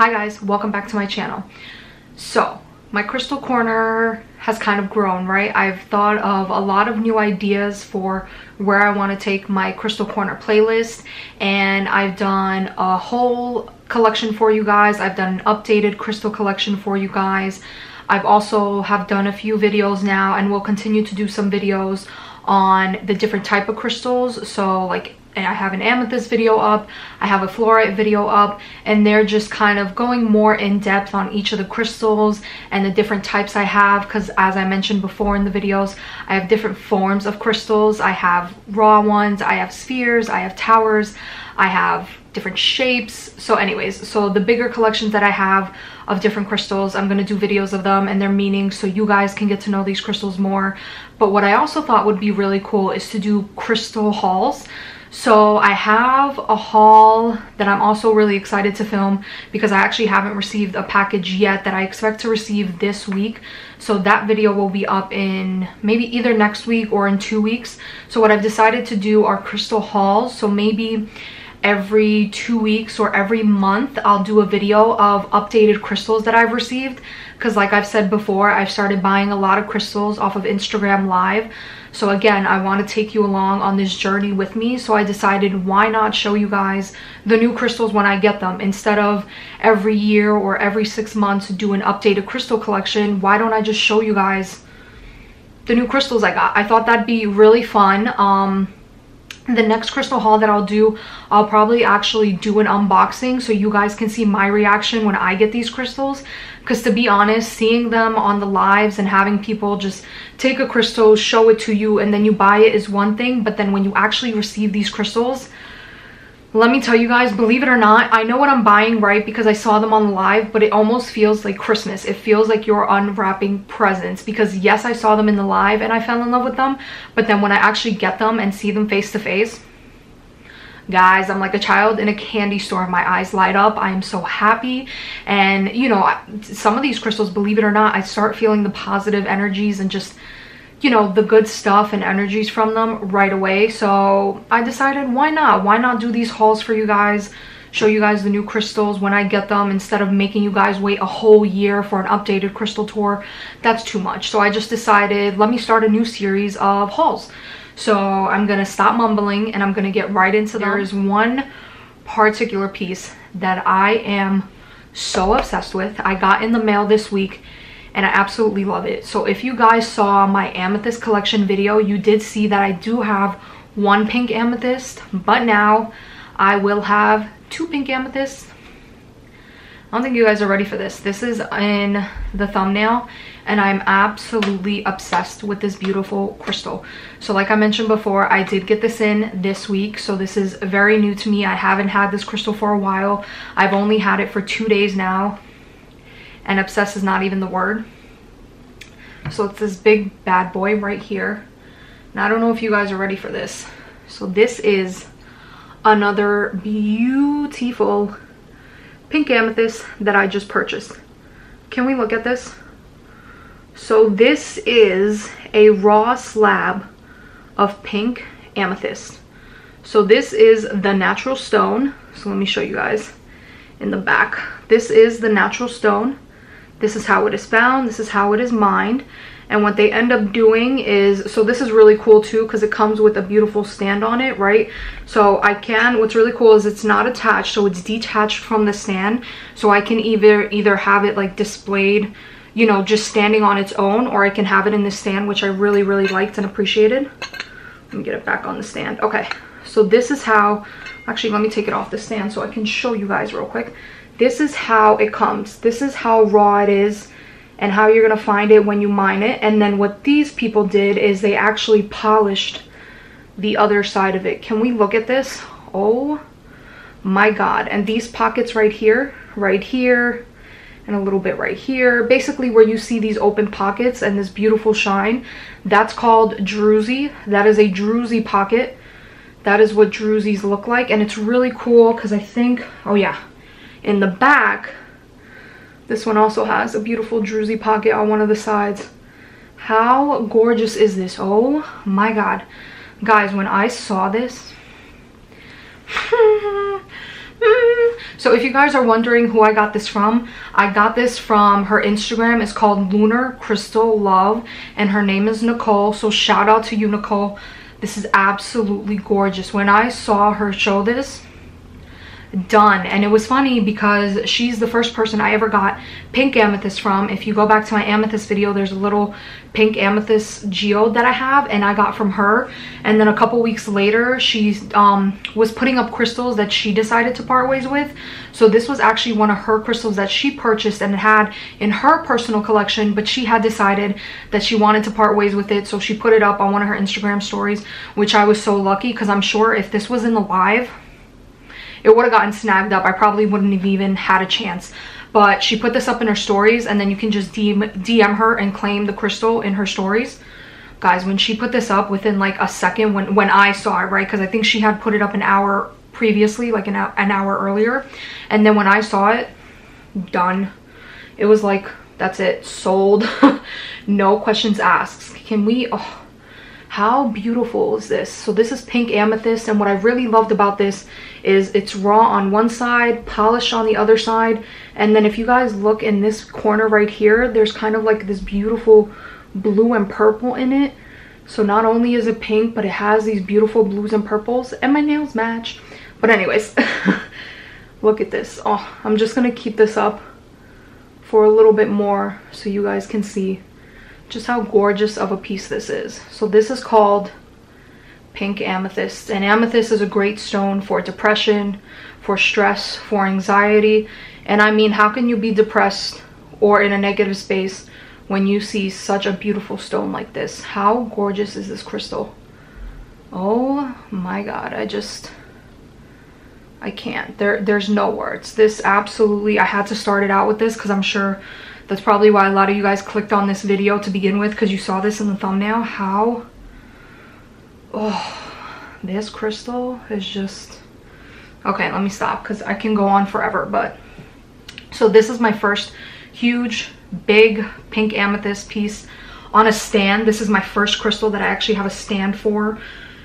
Hi guys, welcome back to my channel. So my crystal corner has kind of grown, right? I've thought of a lot of new ideas for where I want to take my crystal corner playlist, and I've done a whole collection for you guys. I've done an updated crystal collection for you guys. I've also have done a few videos now, and will continue to do some videos on the different type of crystals. So like, and I have an amethyst video up, I have a fluorite video up, and they're just kind of going more in depth on each of the crystals and the different types I have, because as I mentioned before in the videos, I have different forms of crystals. I have raw ones, I have spheres, I have towers, I have different shapes. So anyways, so the bigger collections that I have of different crystals, I'm going to do videos of them and their meanings so you guys can get to know these crystals more. But what I also thought would be really cool is to do crystal hauls. So I have a haul that I'm also really excited to film, because I actually haven't received a package yet that I expect to receive this week. So that video will be up in maybe either next week or in 2 weeks. So what I've decided to do are crystal hauls. So maybe every 2 weeks or every month I'll do a video of updated crystals that I've received, because like I've said before, I've started buying a lot of crystals off of Instagram Live. So again, I want to take you along on this journey with me, so I decided why not show you guys the new crystals when I get them, instead of every year or every 6 months do an updated crystal collection. Why don't I just show you guys the new crystals I got? I thought that'd be really fun. The next crystal haul that I'll do, I'll probably actually do an unboxing so you guys can see my reaction when I get these crystals. Because to be honest, seeing them on the lives and having people just take a crystal, show it to you, and then you buy it is one thing. But then when you actually receive these crystals, let me tell you guys, believe it or not, I know what I'm buying, right? Because I saw them on the live, but it almost feels like Christmas. It feels like you're unwrapping presents, because yes, I saw them in the live and I fell in love with them. But then when I actually get them and see them face to face, guys, I'm like a child in a candy store. My eyes light up. I am so happy. And you know, some of these crystals, believe it or not, I start feeling the positive energies and just, you know, the good stuff and energies from them right away. So I decided, why not do these hauls for you guys, show you guys the new crystals when I get them, instead of making you guys wait a whole year for an updated crystal tour. That's too much. So I just decided, let me start a new series of hauls. So I'm gonna stop mumbling and I'm gonna get right into them. There is one particular piece that I am so obsessed with. I got in the mail this week and I absolutely love it. So if you guys saw my amethyst collection video, you did see that I do have one pink amethyst, but now I will have 2 pink amethysts. I don't think you guys are ready for this. This is in the thumbnail, and I'm absolutely obsessed with this beautiful crystal. So like I mentioned before, I did get this in this week, so this is very new to me. I haven't had this crystal for a while. I've only had it for 2 days now, and obsessed is not even the word. So it's this big bad boy right here, and I don't know if you guys are ready for this. So this is another beautiful pink amethyst that I just purchased. Can we look at this? So this is a raw slab of pink amethyst. So this is the natural stone. So let me show you guys in the back. This is the natural stone. This is how it is found. This is how it is mined. And what they end up doing is, so this is really cool too, because it comes with a beautiful stand on it, right? So I can, what's really cool is it's not attached, so it's detached from the stand. So I can either have it like displayed, you know, just standing on its own, or I can have it in the stand, which I really liked and appreciated. Let me get it back on the stand. Okay, so this is how, actually let me take it off the stand so I can show you guys real quick. This is how it comes. This is how raw it is and how you're gonna find it when you mine it. And then what these people did is they actually polished the other side of it. Can we look at this? Oh my god. And these pockets right here, and a little bit right here, basically where you see these open pockets and this beautiful shine, that's called druzy. That is a druzy pocket. That is what druzys look like. And it's really cool because I think, oh yeah, in the back, this one also has a beautiful druzy pocket on one of the sides. How gorgeous is this? Oh my god. Guys, when I saw this, So if you guys are wondering who I got this from, I got this from her Instagram. It's called Lunar Crystal Love, and her name is Nicole. So shout out to you, Nicole. This is absolutely gorgeous. When I saw her show this, done. And it was funny because she's the first person I ever got pink amethyst from. If you go back to my amethyst video, there's a little pink amethyst geode that I have, and I got from her. And then a couple weeks later, she was putting up crystals that she decided to part ways with. So this was actually one of her crystals that she purchased and had in her personal collection, but she had decided that she wanted to part ways with it, so she put it up on one of her Instagram stories, which I was so lucky, because I'm sure if this was in the live, it would have gotten snagged up. I probably wouldn't have even had a chance. But she put this up in her stories, and then you can just DM her and claim the crystal in her stories. Guys, when she put this up, within like a second, when I saw it, right? Because I think she had put it up an hour previously, like an hour earlier. And then when I saw it, done. It was like, that's it, sold. No questions asked. Can we... Oh, how beautiful is this? So this is pink amethyst, and what I really loved about this is it's raw on one side, polished on the other side. And then if you guys look in this corner right here, there's kind of like this beautiful blue and purple in it. So not only is it pink, but it has these beautiful blues and purples, and my nails match. But anyways, look at this. Oh, I'm just gonna keep this up for a little bit more so you guys can see just how gorgeous of a piece this is. So this is called pink amethyst, and amethyst is a great stone for depression, for stress, for anxiety. And I mean, how can you be depressed or in a negative space when you see such a beautiful stone like this? How gorgeous is this crystal? Oh my god, I can't. There's no words. This absolutely, I had to start it out with this because I'm sure that's probably why a lot of you guys clicked on this video to begin with, because you saw this in the thumbnail. How, oh, this crystal is just, okay, let me stop because I can go on forever. But so this is my first huge big pink amethyst piece on a stand. This is my first crystal that I actually have a stand for,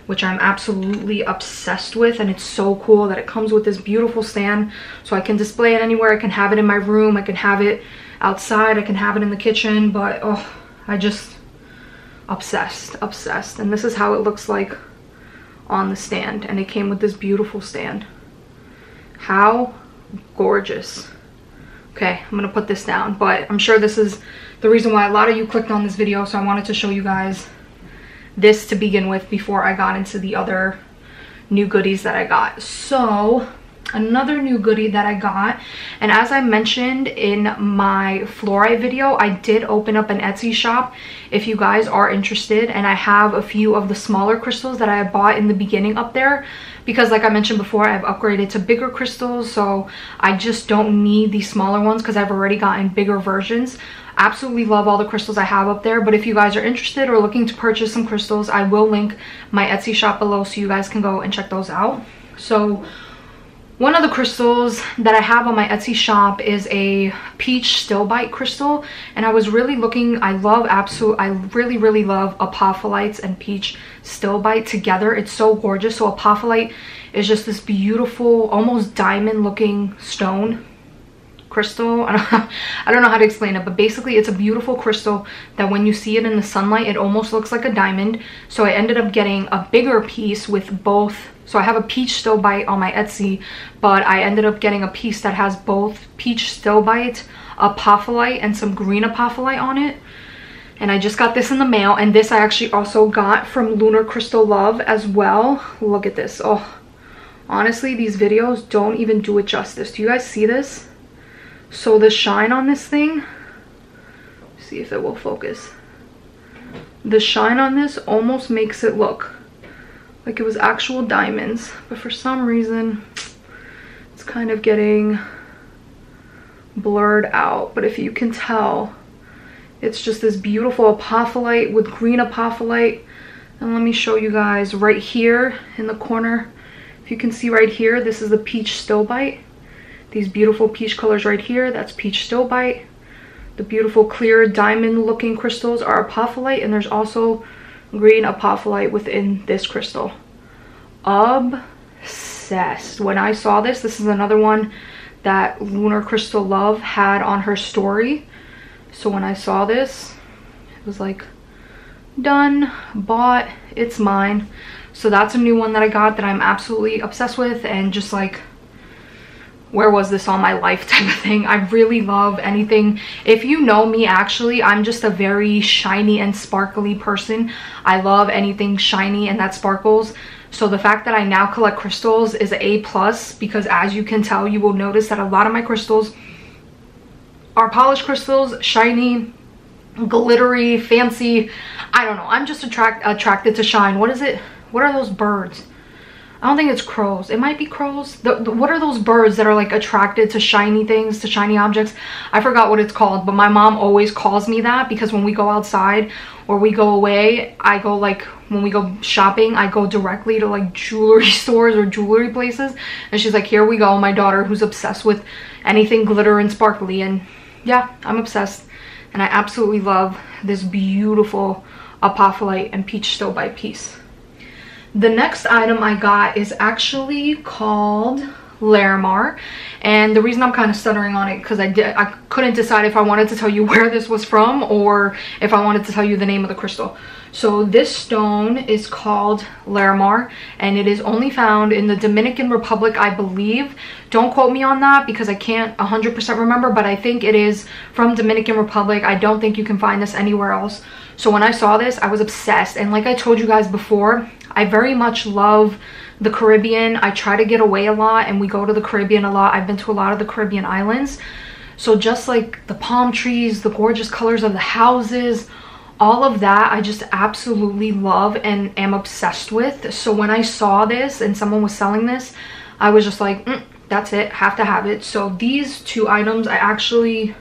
which I'm absolutely obsessed with. And it's so cool that it comes with this beautiful stand, so I can display it anywhere. I can have it in my room, I can have it outside, I can have it in the kitchen. But oh, I just obsessed. And this is how it looks like on the stand, and it came with this beautiful stand. How gorgeous. Okay, I'm gonna put this down, but I'm sure this is the reason why a lot of you clicked on this video, so I wanted to show you guys this to begin with before I got into the other new goodies that I got. So another new goodie that I got, and as I mentioned in my fluorite video, I did open up an Etsy shop if you guys are interested, and I have a few of the smaller crystals that I bought in the beginning up there, because like I mentioned before, I've upgraded to bigger crystals, so I just don't need these smaller ones because I've already gotten bigger versions. Absolutely love all the crystals I have up there, but if you guys are interested or looking to purchase some crystals, I will link my Etsy shop below so you guys can go and check those out. So one of the crystals that I have on my Etsy shop is a peach stillbite crystal, and I was really looking, I really love apopholites and peach stillbite together. It's so gorgeous. So apopholite is just this beautiful, almost diamond looking stone crystal. I don't know how to explain it, but basically it's a beautiful crystal that when you see it in the sunlight, it almost looks like a diamond. So I ended up getting a bigger piece with both. So I have a peach stillbite on my Etsy, but I ended up getting a piece that has both peach stillbite, apopholite, and some green apopholite on it. And I just got this in the mail, and this I actually also got from Lunar Crystal Love as well. Look at this. Oh, honestly, these videos don't even do it justice. Do you guys see this? So the shine on this thing, see if it will focus. The shine on this almost makes it look like it was actual diamonds, but for some reason it's kind of getting blurred out. But if you can tell, it's just this beautiful apopholite with green apopholite. And let me show you guys right here in the corner. If you can see right here, this is the peach stillbite. These beautiful peach colors right here, that's peach stillbite. The beautiful clear diamond looking crystals are apopholite, and there's also green apopholite within this crystal. Obsessed. obsessed. When I saw this, this is another one that Lunar Crystal Love had on her story. So when I saw this, it was like, done, bought, it's mine. So that's a new one that I got that I'm absolutely obsessed with, and just like, where was this all my life type of thing. I really love anything. If you know me, actually, I'm just a very shiny and sparkly person. I love anything shiny and that sparkles. So the fact that I now collect crystals is an A+, because as you can tell, you will notice that a lot of my crystals are polished crystals, shiny, glittery, fancy. I don't know, I'm just attracted to shine. What is it? What are those birds? I don't think it's crows. It might be crows. What are those birds that are like attracted to shiny things, to shiny objects? I forgot what it's called, but my mom always calls me that, because when we go outside or we go away, I go like, when we go shopping, I go directly to like jewelry stores or jewelry places. And she's like, here we go, my daughter who's obsessed with anything glitter and sparkly. And yeah, I'm obsessed. And I absolutely love this beautiful apophyllite and peach stone by Peace. The next item I got is actually called Larimar, and the reason I'm kind of stuttering on it because I couldn't decide if I wanted to tell you where this was from or if I wanted to tell you the name of the crystal. So this stone is called Larimar, and it is only found in the Dominican Republic, I believe. Don't quote me on that because I can't 100% remember, but I think it is from Dominican Republic. I don't think you can find this anywhere else. So when I saw this, I was obsessed, and like I told you guys before, I very much love the Caribbean. I try to get away a lot, and we go to the Caribbean a lot. I've been to a lot of the Caribbean islands. So just like the palm trees, the gorgeous colors of the houses, all of that I just absolutely love and am obsessed with. So when I saw this and someone was selling this, I was just like, that's it, have to have it. So these two items I actually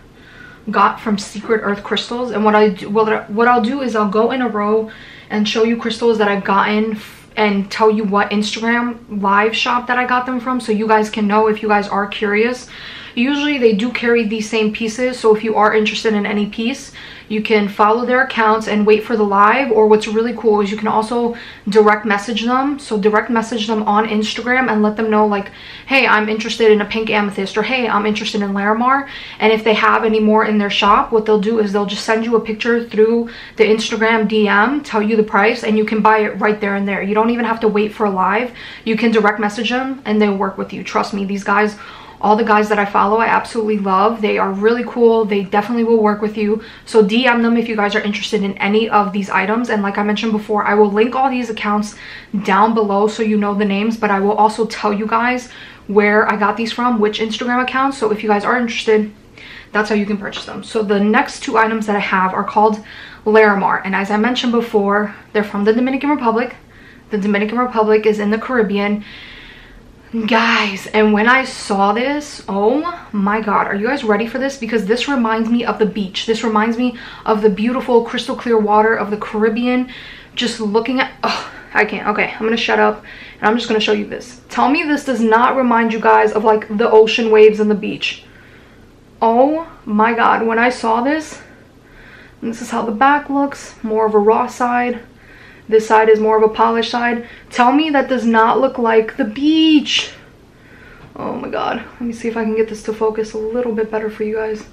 got from Secret Earth Crystals, and what I'll do is I'll go in a row and show you crystals that I've gotten and tell you what Instagram live shop that I got them from, so you guys can know if you guys are curious. Usually they do carry these same pieces, so if you are interested in any piece, you can follow their accounts and wait for the live. Or what's really cool is you can also direct message them. So direct message them on Instagram and let them know like, hey, I'm interested in a pink amethyst, or hey, I'm interested in Larimar. And if they have any more in their shop, what they'll do is they'll just send you a picture through the Instagram DM, tell you the price, and you can buy it right there and there. You don't even have to wait for a live. You can direct message them and they'll work with you. Trust me, these guys, all the guys that I follow, I absolutely love. They are really cool. They definitely will work with you. So DM them if you guys are interested in any of these items. And like I mentioned before, I will link all these accounts down below so you know the names, but I will also tell you guys where I got these from, which Instagram accounts. So if you guys are interested, that's how you can purchase them. So the next two items that I have are called Larimar. And as I mentioned before, they're from the Dominican Republic. The Dominican Republic is in the Caribbean. Guys, and when I saw this, oh my god, are you guys ready for this? Because this reminds me of the beach. This reminds me of the beautiful crystal clear water of the Caribbean. Just looking at, oh, I can't. Okay, I'm gonna shut up and I'm just gonna show you this. Tell me this does not remind you guys of like the ocean waves and the beach. Oh my god, when I saw this, this is how the back looks, more of a raw side. This side is more of a polished side. Tell me that does not look like the beach. Oh my god. Let me see if I can get this to focus a little bit better for you guys.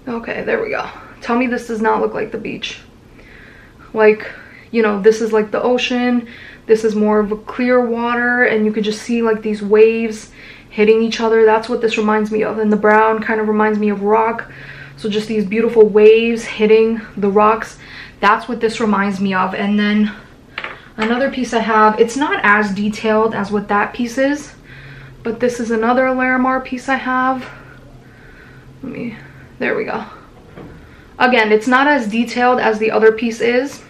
Okay, there we go. Tell me this does not look like the beach. Like, you know, this is like the ocean. This is more of a clear water, and you could just see like these waves hitting each other. That's what this reminds me of. And the brown kind of reminds me of rock. So just these beautiful waves hitting the rocks. That's what this reminds me of. And then another piece I have, it's not as detailed as what that piece is, but this is another Larimar piece I have. There we go. Again, it's not as detailed as the other piece is.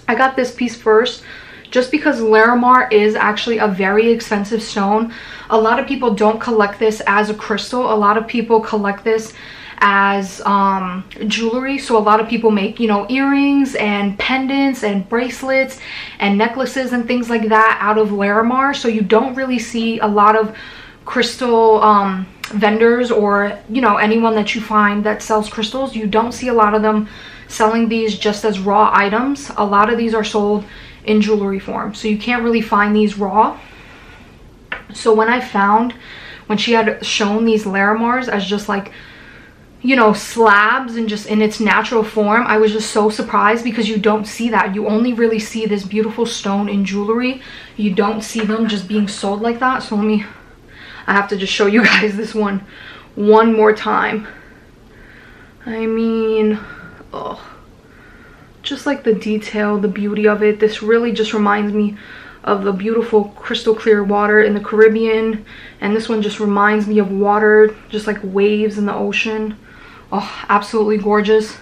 I got this piece first just because Larimar is actually a very expensive stone. A lot of people don't collect this as a crystal. A lot of people collect this as jewelry. So a lot of people make, you know, earrings and pendants and bracelets and necklaces and things like that out of Larimar. So you don't really see a lot of crystal vendors, or, you know, anyone that you find that sells crystals. You don't see a lot of them selling these just as raw items. A lot of these are sold in jewelry form, so you can't really find these raw. So when she had shown these Larimars as just like, you know, slabs and just in its natural form, I was just so surprised, because you don't see that. You only really see this beautiful stone in jewelry. You don't see them just being sold like that. So I have to just show you guys this one more time. I mean, oh, just like the detail, the beauty of it. This really just reminds me of the beautiful crystal clear water in the Caribbean, and this one just reminds me of water, just like waves in the ocean. Oh, absolutely gorgeous.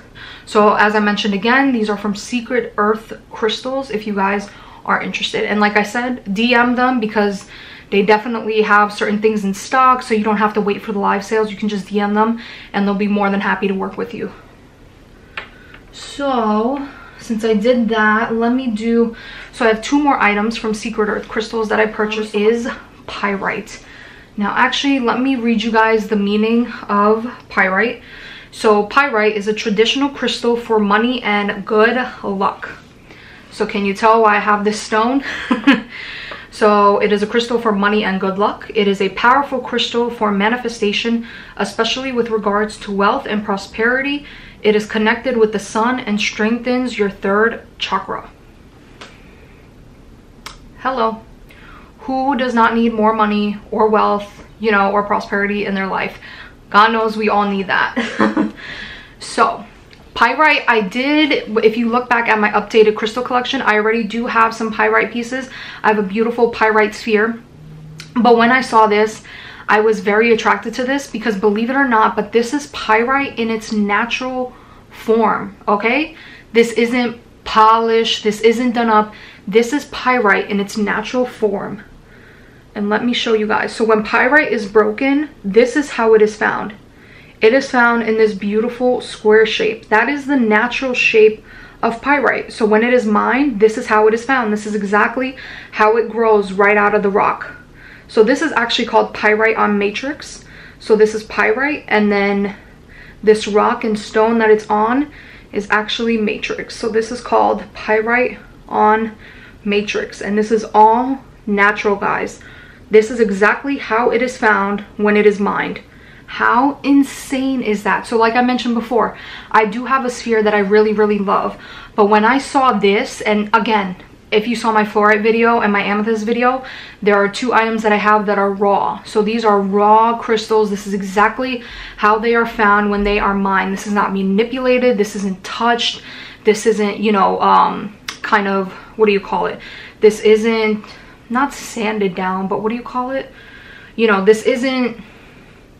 So as I mentioned again, these are from Secret Earth Crystals, if you guys are interested. And like I said, DM them, because they definitely have certain things in stock, so you don't have to wait for the live sales. You can just DM them and they'll be more than happy to work with you. So since I did that, so I have 2 more items from Secret Earth Crystals that I purchased. Is Pyrite. Now actually, let me read you guys the meaning of Pyrite. So Pyrite is a traditional crystal for money and good luck. So can you tell why I have this stone? So it is a crystal for money and good luck. It is a powerful crystal for manifestation, especially with regards to wealth and prosperity. It is connected with the sun and strengthens your 3rd chakra. Hello. Who does not need more money or wealth, you know, or prosperity in their life? God knows we all need that. So Pyrite, if you look back at my updated crystal collection, I already do have some Pyrite pieces. I have a beautiful Pyrite sphere. But when I saw this, I was very attracted to this, because believe it or not, but this is Pyrite in its natural form, okay? This isn't polished, this isn't done up. This is Pyrite in its natural form. And let me show you guys. So when Pyrite is broken, this is how it is found. It is found in this beautiful square shape. That is the natural shape of Pyrite. So when it is mined, this is how it is found. This is exactly how it grows right out of the rock. So this is actually called Pyrite on matrix. So this is Pyrite, and then this rock and stone that it's on is actually matrix. So this is called Pyrite on matrix, and this is all natural, guys. This is exactly how it is found when it is mined. How insane is that? So like I mentioned before, I do have a sphere that I really, really love. But when I saw this, and again, if you saw my fluorite video and my amethyst video, there are 2 items that I have that are raw. So these are raw crystals. This is exactly how they are found when they are mined. This is not manipulated. This isn't touched. This isn't, you know, kind of, what do you call it? This isn't, not sanded down, but what do you call it? You know, this isn't,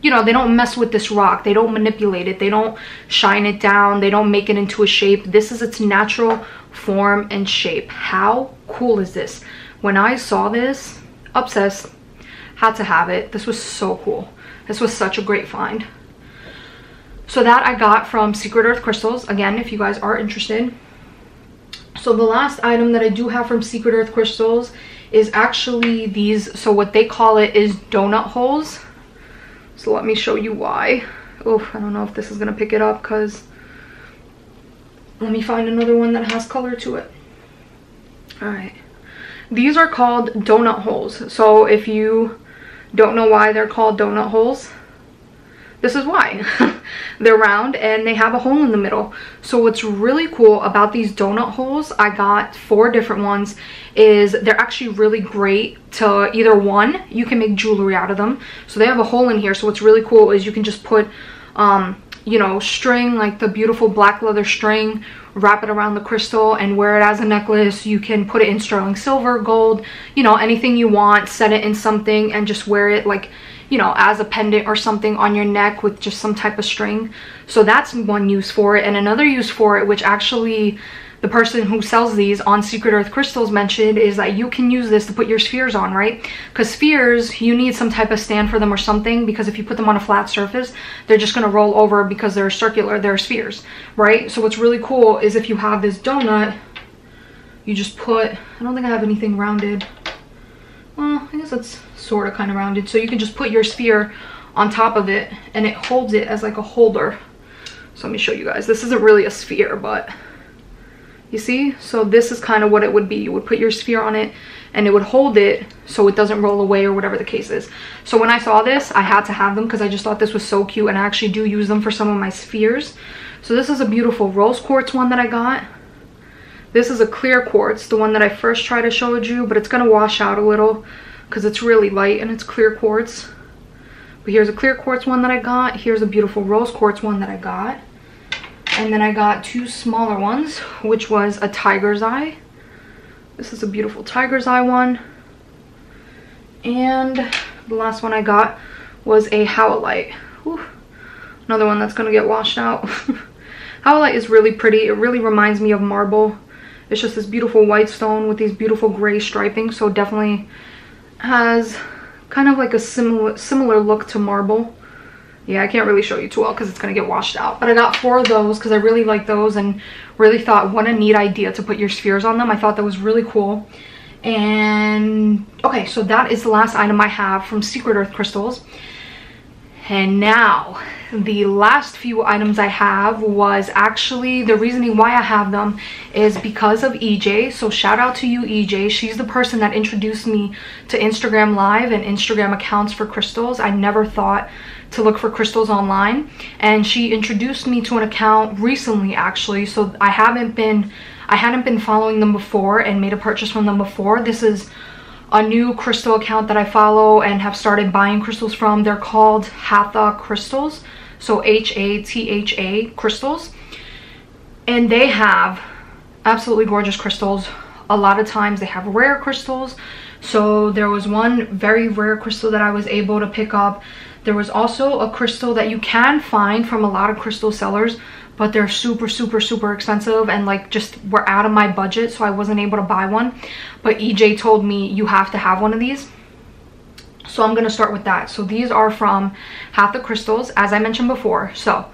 you know, they don't mess with this rock. They don't manipulate it. They don't shine it down. They don't make it into a shape. This is its natural form and shape. How cool is this? When I saw this, obsessed, had to have it. This was so cool. This was such a great find. So that I got from Secret Earth Crystals. Again, if you guys are interested. So the last item that I do have from Secret Earth Crystals is actually these. So what they call it is donut holes. So let me show you why. Oh, I don't know if this is gonna pick it up, because let me find another one that has color to it. All right, these are called donut holes. So if you don't know why they're called donut holes, this is why. They're round and they have a hole in the middle. So what's really cool about these donut holes, I got 4 different ones, is they're actually really great to either, one, you can make jewelry out of them. So they have a hole in here. So what's really cool is you can just put you know, string, like the beautiful black leather string, wrap it around the crystal and wear it as a necklace. You can put it in sterling silver, gold, you know, anything you want, set it in something and just wear it like, you know, as a pendant or something on your neck with just some type of string. So that's one use for it. And another use for it, which actually the person who sells these on Secret Earth Crystals mentioned, is that you can use this to put your spheres on, right? Because spheres, you need some type of stand for them or something, because if you put them on a flat surface, they're just going to roll over because they're circular, they're spheres, right? So what's really cool is if you have this donut, you just put, I don't think I have anything rounded. Well, I guess it's sort of kind of rounded. So you can just put your sphere on top of it and it holds it as like a holder. So let me show you guys. This isn't really a sphere, but You see? So this is kind of what it would be. You would put your sphere on it and it would hold it so it doesn't roll away or whatever the case is. So when I saw this, I had to have them because I just thought this was so cute, and I actually do use them for some of my spheres. So this is a beautiful rose quartz one that I got. This is a clear quartz, the one that I first tried to show you, but it's going to wash out a little because it's really light and it's clear quartz. But here's a clear quartz one that I got. Here's a beautiful rose quartz one that I got. And then I got two smaller ones, which was a tiger's eye. This is a beautiful tiger's eye one. And the last one I got was a howlite. Whew. Another one that's going to get washed out. Howlite is really pretty. It really reminds me of marble. It's just this beautiful white stone with these beautiful gray striping. So it definitely has kind of like a similar look to marble. Yeah, I can't really show you too well because it's going to get washed out. But I got 4 of those because I really like those and really thought what a neat idea to put your spheres on them. I thought that was really cool. And okay, so that is the last item I have from Secret Earth Crystals. And now the last few items I have was actually, the reasoning why I have them is because of EJ. So shout out to you, EJ. She's the person that introduced me to Instagram Live and Instagram accounts for crystals. I never thought to look for crystals online, and she introduced me to an account recently actually. So I hadn't been following them before and made a purchase from them before. This is a new crystal account that I follow and have started buying crystals from. They're called Hatha Crystals, so Hatha Crystals, and they have absolutely gorgeous crystals. A lot of times they have rare crystals. So there was one very rare crystal that I was able to pick up. There was also a crystal that you can find from a lot of crystal sellers, but they're super expensive and like just were out of my budget, so I wasn't able to buy one. But EJ told me you have to have one of these, so I'm gonna start with that. So these are from Hatha Crystals, as I mentioned before. So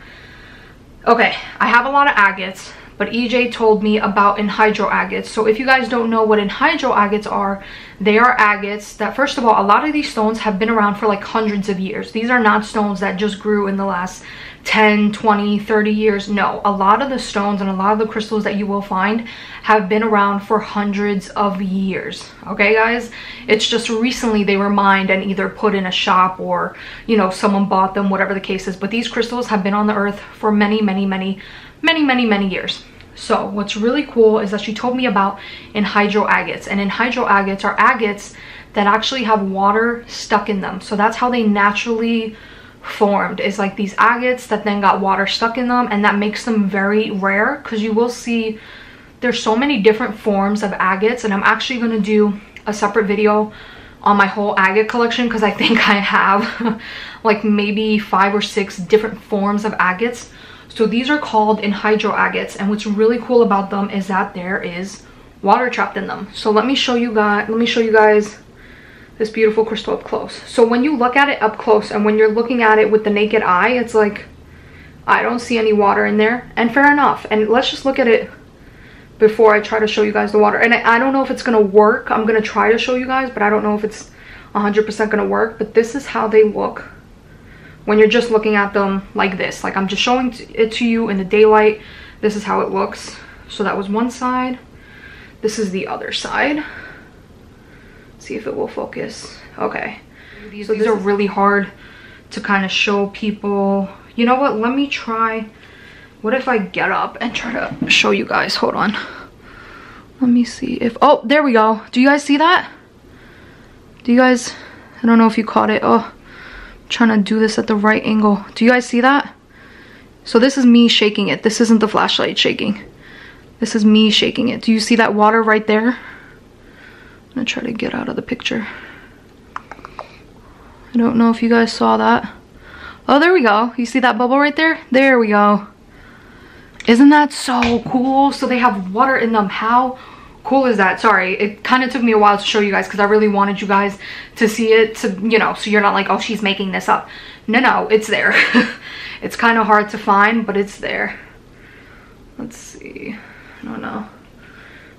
okay, I have a lot of agates, but EJ told me about anhydro agates. So if you guys don't know what anhydro agates are, they are agates that, first of all, a lot of these stones have been around for like hundreds of years. These are not stones that just grew in the last 10, 20, 30 years. No, a lot of the stones and a lot of the crystals that you will find have been around for hundreds of years. Okay, guys? It's just recently they were mined and either put in a shop or, you know, someone bought them, whatever the case is. But these crystals have been on the earth for many years. So what's really cool is that she told me about anhydro agates, and anhydro agates are agates that actually have water stuck in them. So that's how they naturally formed, is like these agates that then got water stuck in them, and that makes them very rare, because you will see there's so many different forms of agates. And I'm actually going to do a separate video on my whole agate collection, because I think I have like maybe 5 or 6 different forms of agates. So these are called anhydro agates, and what's really cool about them is that there is water trapped in them. So let me show you guys this beautiful crystal up close. So when you look at it up close and when you're looking at it with the naked eye, it's like, I don't see any water in there, and fair enough. And let's just look at it before I try to show you guys the water. And I don't know if it's gonna work. I'm gonna try to show you guys, but I don't know if it's 100% gonna work. But this is how they look when you're just looking at them like this. Like, I'm just showing it to you in the daylight. This is how it looks. So that was one side. This is the other side. See if it will focus. Okay. So these are really hard to kind of show people. You know what? Let me try. What if I get up and try to show you guys? Hold on. Let me see if... Oh, there we go. Do you guys see that? Do you guys... I don't know if you caught it. Oh, trying to do this at the right angle. Do you guys see that? So this is me shaking it. This isn't the flashlight shaking. This is me shaking it. Do you see that water right there? I'm gonna try to get out of the picture. I don't know if you guys saw that. Oh, there we go. You see that bubble right there? There we go. Isn't that so cool? So they have water in them. How cool is that? Sorry, it kind of took me a while to show you guys because I really wanted you guys to see it, to, you know, so you're not like, oh, she's making this up. No, it's there. It's kind of hard to find, but it's there. Let's see. I don't know,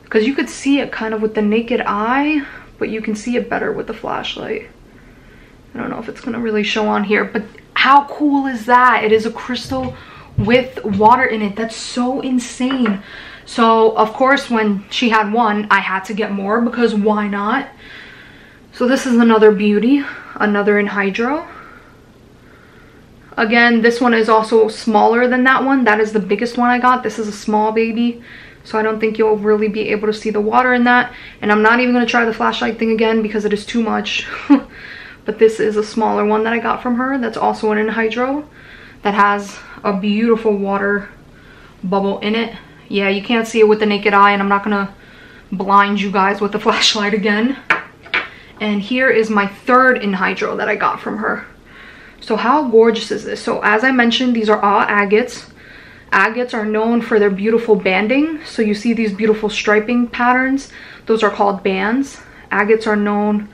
because you could see it kind of with the naked eye, but you can see it better with the flashlight. I don't know if it's gonna really show on here, but how cool is that? It is a crystal with water in it. That's so insane. So of course when she had one, I had to get more because why not? So this is another beauty, another in hydro. Again, this one is also smaller than that one. That is the biggest one I got. This is a small baby, so I don't think you'll really be able to see the water in that. And I'm not even going to try the flashlight thing again because it is too much. But this is a smaller one that I got from her. That's also an in hydro that has a beautiful water bubble in it. Yeah, you can't see it with the naked eye, and I'm not going to blind you guys with the flashlight again. And here is my third in hydro that I got from her. So how gorgeous is this? So as I mentioned, these are all agates. Agates are known for their beautiful banding. So you see these beautiful striping patterns. Those are called bands. Agates are known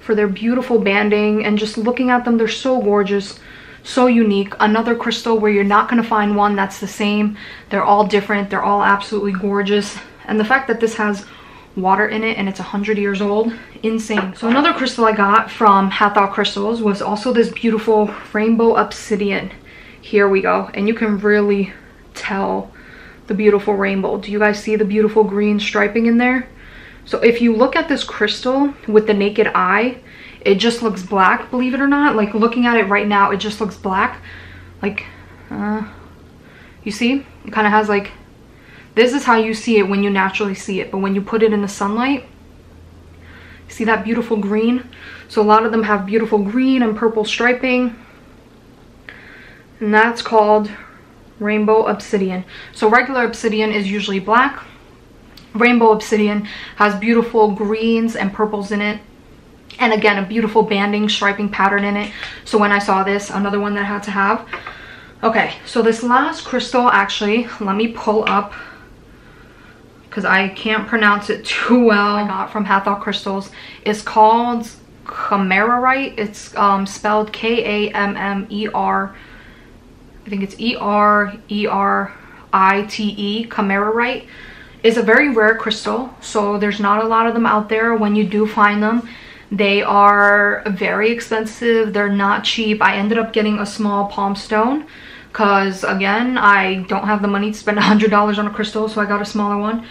for their beautiful banding, and just looking at them, they're so gorgeous, so unique. Another crystal where you're not going to find one that's the same. They're all different. They're all absolutely gorgeous. And the fact that this has water in it and it's 100 years old, insane. So another crystal I got from Hathor Crystals was also this beautiful rainbow obsidian. Here we go, and you can really tell the beautiful rainbow. Do you guys see the beautiful green striping in there? So if you look at this crystal with the naked eye, it just looks black, believe it or not. Like looking at it right now, it just looks black. Like you see, it kind of has like, this is how you see it when you naturally see it, but when you put it in the sunlight, see that beautiful green? So a lot of them have beautiful green and purple striping, and that's called rainbow obsidian. So regular obsidian is usually black. Rainbow obsidian has beautiful greens and purples in it, and again, a beautiful banding striping pattern in it. So when I saw this, another one that I had to have. Okay, so this last crystal, actually, let me pull up, because I can't pronounce it too well, I got from Hathor Crystals. It's called Chimera. It's spelled K-A-M-M-E-R. I think it's E-R-E-R-I-T-E. Chimera is a very rare crystal, so there's not a lot of them out there. When you do find them, they are very expensive. They're not cheap. I ended up getting a small palm stone because, again, I don't have the money to spend $100 on a crystal, so I got a smaller one.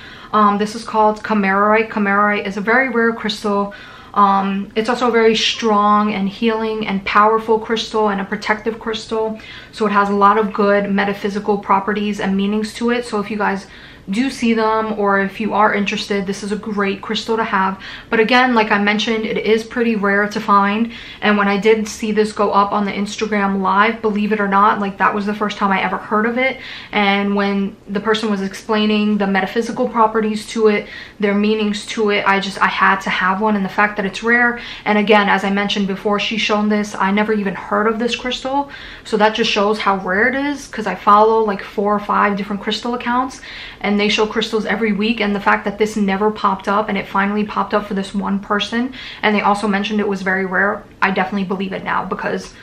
This is called Chimera. Chimera is a very rare crystal. It's also a very strong and healing and powerful crystal and a protective crystal. So it has a lot of good metaphysical properties and meanings to it. So if you guys do see them, or if you are interested, this is a great crystal to have. But again, like I mentioned, it is pretty rare to find. And when I did see this go up on the Instagram live, believe it or not, like that was the first time I ever heard of it. And when the person was explaining the metaphysical properties to it, their meanings to it, I had to have one. And the fact that it's rare, and again, as I mentioned before she's shown this, I never even heard of this crystal. So that just shows how rare it is, because I follow like 4 or 5 different crystal accounts, and they show crystals every week. And the fact that this never popped up, and it finally popped up for this one person, and they also mentioned it was very rare, I definitely believe it now, because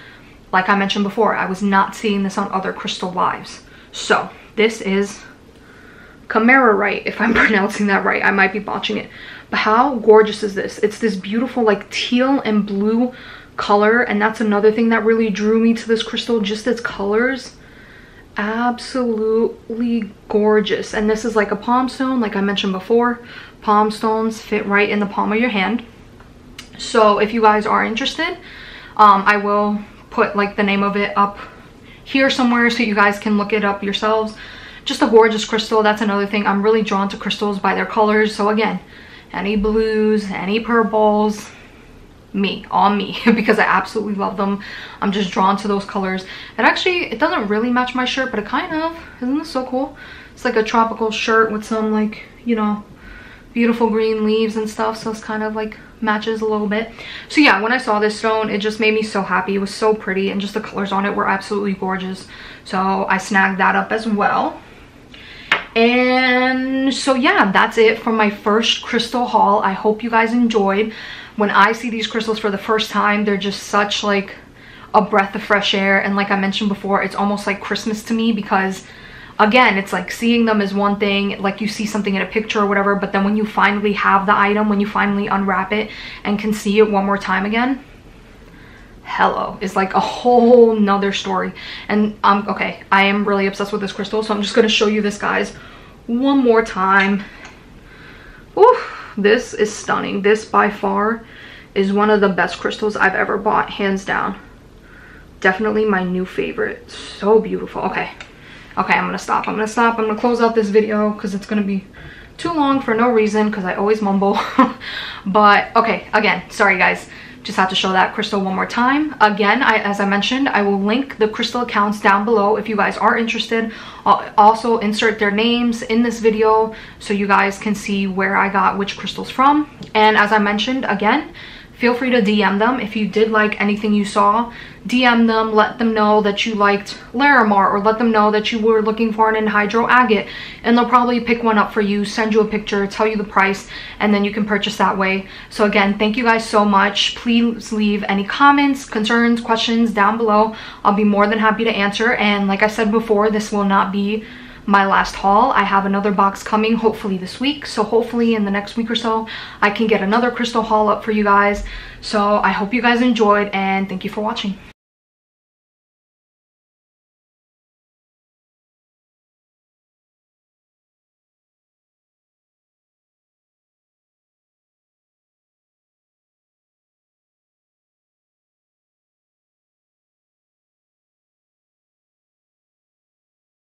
like I mentioned before, I was not seeing this on other crystal lives. So this is Chimera, if I'm pronouncing that right. I might be botching it, but how gorgeous is this? It's this beautiful like teal and blue color, and that's another thing that really drew me to this crystal, just its colors. Absolutely gorgeous. And this is like a palm stone, like I mentioned before. Palm stones fit right in the palm of your hand. So if you guys are interested, I will put like the name of it up here somewhere so you guys can look it up yourselves. Just a gorgeous crystal. That's another thing, I'm really drawn to crystals by their colors. So again, any blues, any purples, all me, because I absolutely love them. I'm just drawn to those colors. And actually, it doesn't really match my shirt, but it kind of, isn't this so cool? It's like a tropical shirt with some like, you know, beautiful green leaves and stuff, so it's kind of like matches a little bit. So yeah, when I saw this stone, it just made me so happy. It was so pretty, and just the colors on it were absolutely gorgeous. So I snagged that up as well. And so yeah, that's it for my first crystal haul. I hope you guys enjoyed. When I see these crystals for the first time, they're just such like a breath of fresh air. And like I mentioned before, it's almost like Christmas to me, because again, it's like seeing them is one thing, like you see something in a picture or whatever, but then when you finally have the item, when you finally unwrap it and can see it one more time again, hello, is like a whole nother story. And okay, I am really obsessed with this crystal, so I'm just going to show you this, guys, one more time. Ooh, this is stunning. This by far is one of the best crystals I've ever bought, hands down. Definitely my new favorite. So beautiful. Okay, I'm gonna stop. I'm gonna close out this video because it's gonna be too long for no reason because I always mumble. But okay, again, sorry guys, just have to show that crystal one more time. Again, as I mentioned, I will link the crystal accounts down below if you guys are interested. I'll also insert their names in this video so you guys can see where I got which crystals from. And as I mentioned, again, feel free to DM them if you did like anything you saw. DM them, let them know that you liked Larimar, or let them know that you were looking for an anhydro agate, and they'll probably pick one up for you, send you a picture, tell you the price, and then you can purchase that way. So again, thank you guys so much. Please leave any comments, concerns, questions down below. I'll be more than happy to answer. And like I said before, this will not be my last haul. I have another box coming hopefully this week, so hopefully in the next week or so I can get another crystal haul up for you guys. So I hope you guys enjoyed, and thank you for watching.